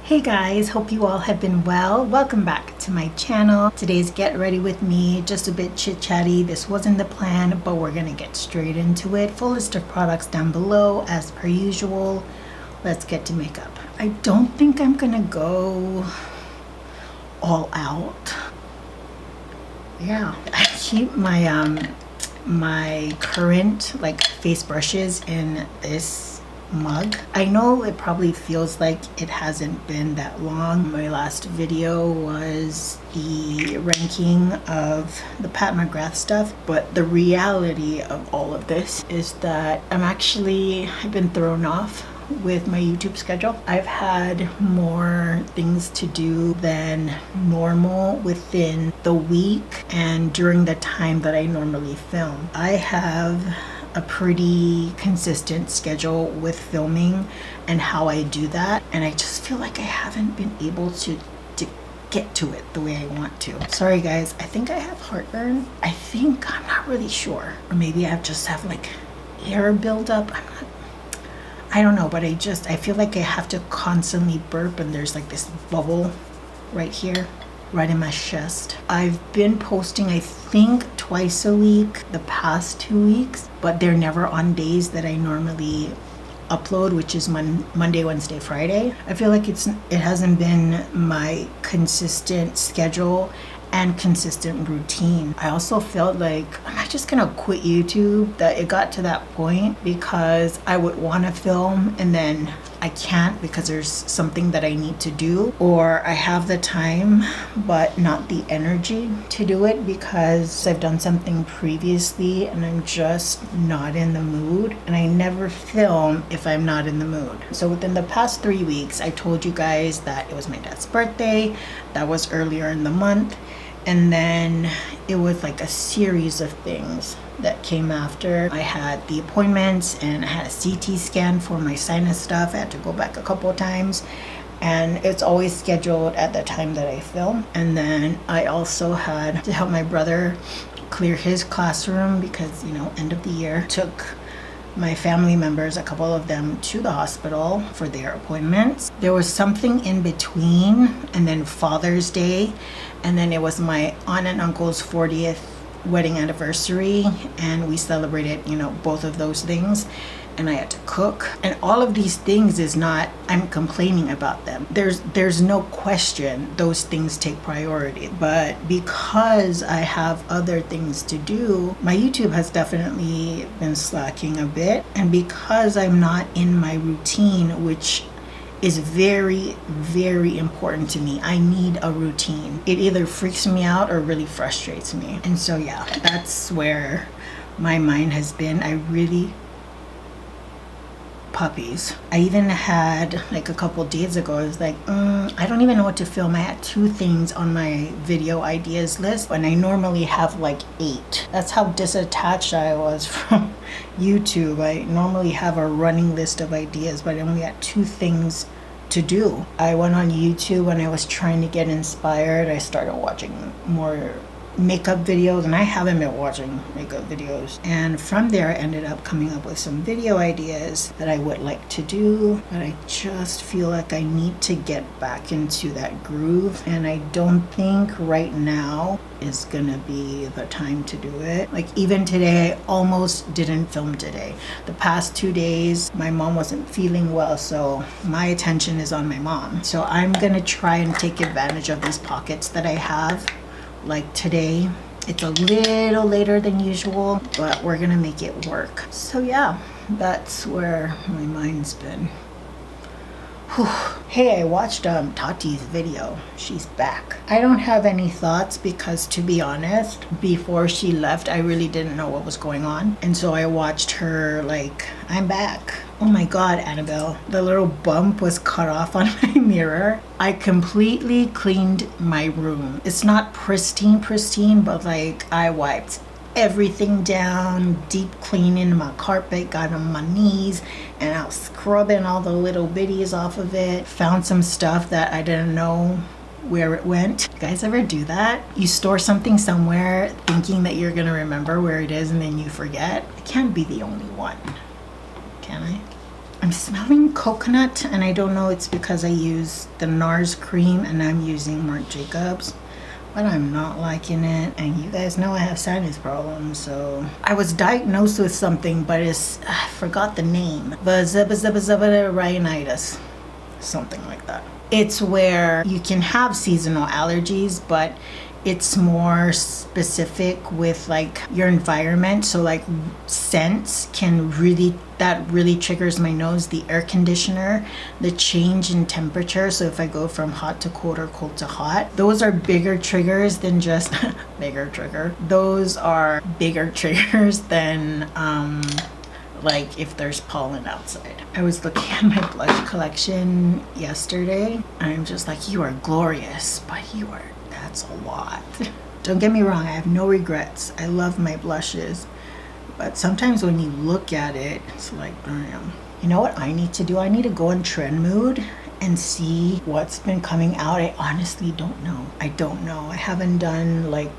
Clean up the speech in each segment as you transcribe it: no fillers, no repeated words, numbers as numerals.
Hey guys, hope you all have been well. Welcome back to my channel. Today's Get Ready With Me, just a bit chit chatty. This wasn't the plan, but we're gonna get straight into it. Full list of products down below as per usual. Let's get to makeup. I don't think I'm gonna go all out. Yeah, I keep my my current like face brushes in this mug. I know it probably feels like it hasn't been that long. My last video was the ranking of the McGrath stuff, but the reality of all of this is that I've been thrown off with my YouTube schedule. I've had more things to do than normal within the week and during the time that I normally film. I have a pretty consistent schedule with filming and how I do that, and I just feel like I haven't been able to get to it the way I want to. Sorry guys, I think I have heartburn. I'm not really sure, or maybe I just have like air buildup. I don't know, but I feel like I have to constantly burp, and there's like this bubble right here, right in my chest. I've been posting, I think, twice a week the past 2 weeks, but they're never on days that I normally upload, which is Monday, Wednesday, Friday. I feel like it hasn't been my consistent schedule and consistent routine. I also felt like, am I just gonna quit YouTube? That it got to that point because I would want to film and then I can't because there's something that I need to do, or I have the time but not the energy to do it because I've done something previously and I'm just not in the mood, and I never film if I'm not in the mood. So within the past 3 weeks, I told you guys that it was my dad's birthday. That was earlier in the month, and then it was like a series of things that came after. I had the appointments and I had a CT scan for my sinus stuff. I had to go back a couple of times, and it's always scheduled at the time that I film. And then I also had to help my brother clear his classroom because, you know, end of the year. Took my family members, a couple of them, to the hospital for their appointments. There was something in between, and then Father's Day, and then it was my aunt and uncle's 40th wedding anniversary, and we celebrated, you know, both of those things, and I had to cook. And all of these things is not I'm complaining about them. There's no question those things take priority, but because I have other things to do, my YouTube has definitely been slacking a bit. And because I'm not in my routine, which is very, very important to me. I need a routine. It either freaks me out or really frustrates me. And so yeah, that's where my mind has been. Puppies. I even had like a couple days ago, I was like, I don't even know what to film. I had 2 things on my video ideas list and I normally have like 8. That's how disattached I was from YouTube. I normally have a running list of ideas, but I only had 2 things to do. I went on YouTube when I was trying to get inspired. I started watching more makeup videos, and I haven't been watching makeup videos, and from there I ended up coming up with some video ideas that I would like to do, but I just feel like I need to get back into that groove, and I don't think right now is gonna be the time to do it. Like even today, I almost didn't film today. The past 2 days my mom wasn't feeling well, so my attention is on my mom. So I'm gonna try and take advantage of these pockets that I have. Like today, it's a little later than usual, but we're gonna make it work. So yeah, that's where my mind's been. Whew. Hey, I watched Tati's video. She's back. I don't have any thoughts because, to be honest, before she left, I really didn't know what was going on. And so I watched her like, I'm back. Oh my God, Annabelle, the little bump was cut off on my mirror. I completely cleaned my room. It's not pristine, but like I wiped everything down, deep cleaning my carpet, got on my knees, and I was scrubbing all the little bitties off of it. Found some stuff that I didn't know where it went. You guys ever do that? You store something somewhere thinking that you're gonna remember where it is, and then you forget. I can't be the only one, can I? I'm smelling coconut, and I don't know, it's because I use the NARS cream and I'm using Marc Jacobs, but I'm not liking it. And you guys know I have sinus problems, so I was diagnosed with something, but I forgot the name. Rhinitis, something like that. It's where you can have seasonal allergies, but it's more specific with like your environment. So like scents can really, that really triggers my nose. The air conditioner, the change in temperature. So if I go from hot to cold or cold to hot, those are bigger triggers than just bigger trigger. Those are bigger triggers than like if there's pollen outside. I was looking at my blush collection yesterday and I'm just like, you are glorious, but that's a lot. Don't get me wrong, I have no regrets. I love my blushes, but sometimes when you look at it, it's like, damn. You know what I need to do? I need to go on Trend Mood and see what's been coming out. I honestly don't know. I don't know. I haven't done like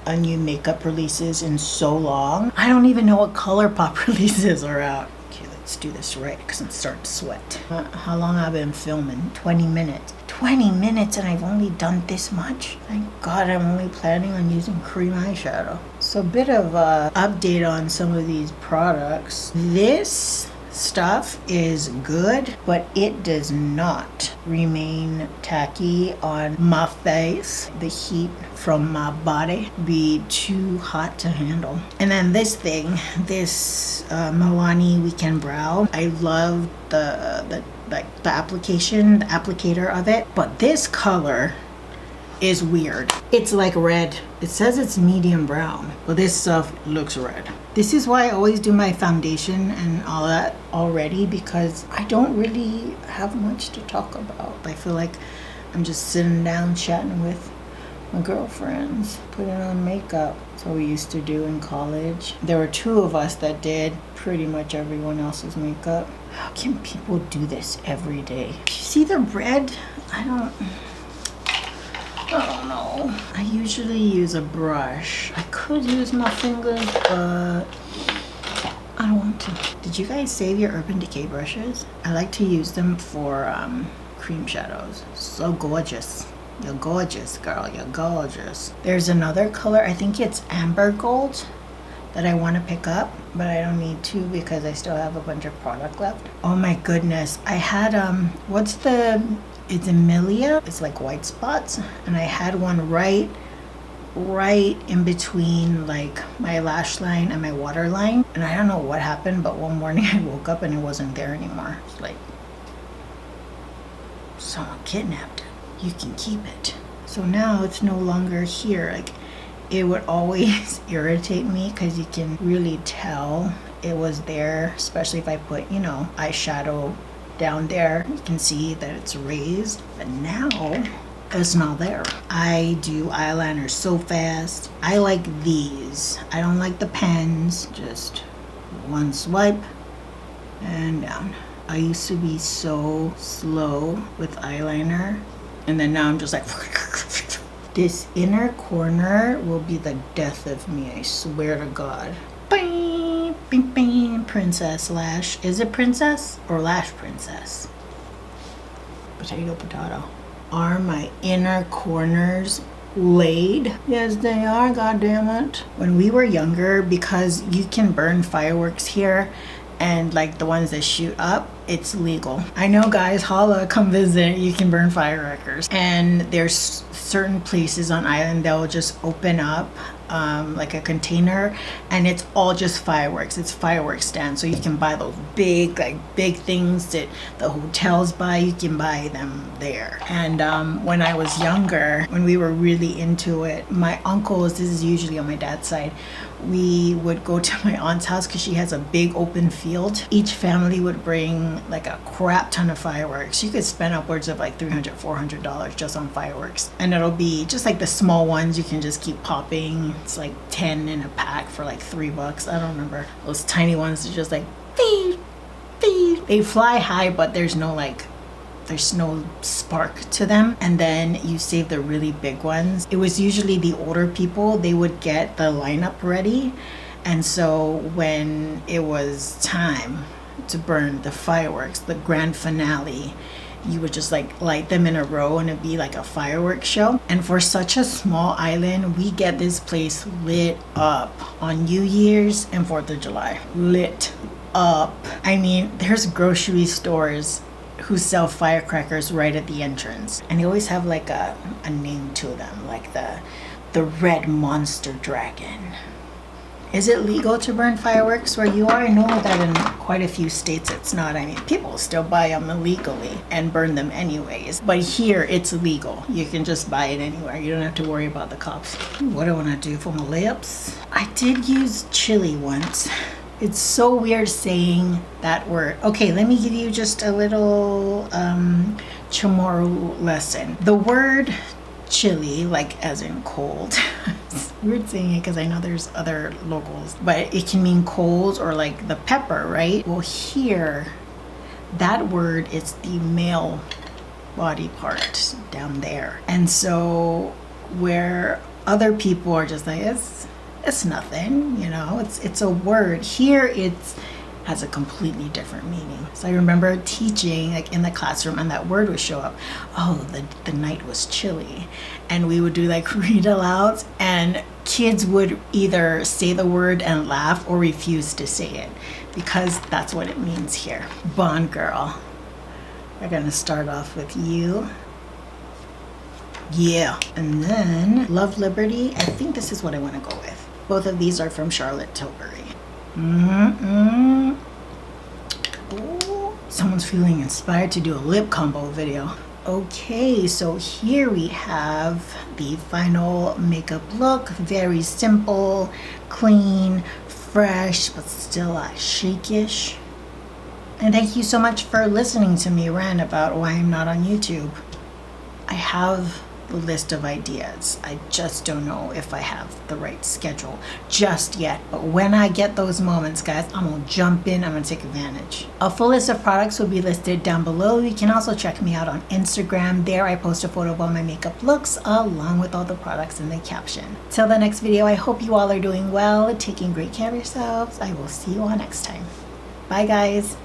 a new makeup releases in so long. I don't even know what ColourPop releases are out. Okay, let's do this right because I'm starting to sweat. How long I've been filming? 20 minutes. 20 minutes and I've only done this much. Thank God I'm only planning on using cream eyeshadow. So a bit of a update on some of these products. This stuff is good, but it does not remain tacky on my face. The heat from my body be too hot to handle. And then this thing, this Milani Weekend Brow, I love the application, the applicator of it, but this color is weird. It's like red. It says it's medium brown, but this stuff looks red. This is why I always do my foundation and all that already, because I don't really have much to talk about. I feel like I'm just sitting down chatting with my girlfriends, putting on makeup. That's what we used to do in college. There were 2 of us that did pretty much everyone else's makeup. How can people do this every day? You see the red? I don't know. I usually use a brush. I could use my fingers, but I don't want to. Did you guys save your Urban Decay brushes? I like to use them for cream shadows. So gorgeous. You're gorgeous, girl. You're gorgeous. There's another color. I think it's Amber Gold that I want to pick up, but I don't need to because I still have a bunch of product left. Oh my goodness. I had, it's Emilia. It's like white spots. And I had one right in between like my lash line and my waterline. And I don't know what happened, but one morning I woke up and it wasn't there anymore. It's like someone kidnapped it. You can keep it. So now it's no longer here. Like, it would always irritate me because you can really tell it was there, especially if I put, you know, eyeshadow down there. You can see that it's raised, but now it's not there. I do eyeliner so fast. I like these. I don't like the pens. Just one swipe and down. I used to be so slow with eyeliner, and then now I'm just like this inner corner will be the death of me, I swear to God. Bing, bing, bing. Princess lash. Is it princess or Lash Princess? Potato. Are my inner corners laid? Yes, they are, goddammit. When we were younger, because you can burn fireworks here, and like the ones that shoot up, it's legal. I know, guys, holla, come visit. You can burn firecrackers. And there's certain places on island that will just open up like a container, and it's all just fireworks. It's fireworks stand, so you can buy those big things that the hotels buy. You can buy them there. And when I was younger, when we were really into it, my uncles, this is usually on my dad's side, we would go to my aunt's house because she has a big open field. Each family would bring like a crap ton of fireworks. You could spend upwards of like $300-$400 just on fireworks, and it'll be just like the small ones you can just keep popping. It's like 10 in a pack for like $3. I don't remember. Those tiny ones are just like beep, beep. They fly high, but there's no spark to them. And then you save the really big ones. It was usually the older people. They would get the lineup ready, and so when it was time, to burn the fireworks, the grand finale. You would just like light them in a row and it'd be like a fireworks show. And for such a small island, we get this place lit up on New Year's and 4th of July. Lit up. I mean, there's grocery stores who sell firecrackers right at the entrance. And they always have like a name to them, like the red monster dragon. Is it legal to burn fireworks where you are? I know that in quite a few states it's not. I mean, people still buy them illegally and burn them anyways. But here it's legal. You can just buy it anywhere. You don't have to worry about the cops. What do I want to do for my lips? I did use chili once. It's so weird saying that word. Okay, let me give you just a little Chamorro lesson. The word chili, like as in cold. It's weird saying it because I know there's other locals, but it can mean cold or like the pepper, right? Well, here, that word is the male body part down there. And so where other people are just like, it's nothing, you know, it's a word. Here it's has a completely different meaning. So I remember teaching like in the classroom and that word would show up. Oh, the night was chilly. And we would do like read alouds and kids would either say the word and laugh or refuse to say it because that's what it means here. Bond girl. We're gonna start off with you. Yeah. And then Love Liberty. I think this is what I wanna go with. Both of these are from Charlotte Tilbury. Ooh, someone's feeling inspired to do a lip combo video. Okay, so here we have the final makeup look. Very simple, clean, fresh, but still chic-ish. And thank you so much for listening to me rant about why I'm not on YouTube. I have a list of ideas. I just don't know if I have the right schedule just yet. But when I get those moments, guys, I'm gonna jump in, I'm gonna take advantage. A full list of products will be listed down below. You can also check me out on Instagram. There I post a photo of all my makeup looks along with all the products in the caption. Till the next video, I hope you all are doing well, taking great care of yourselves. I will see you all next time. Bye guys.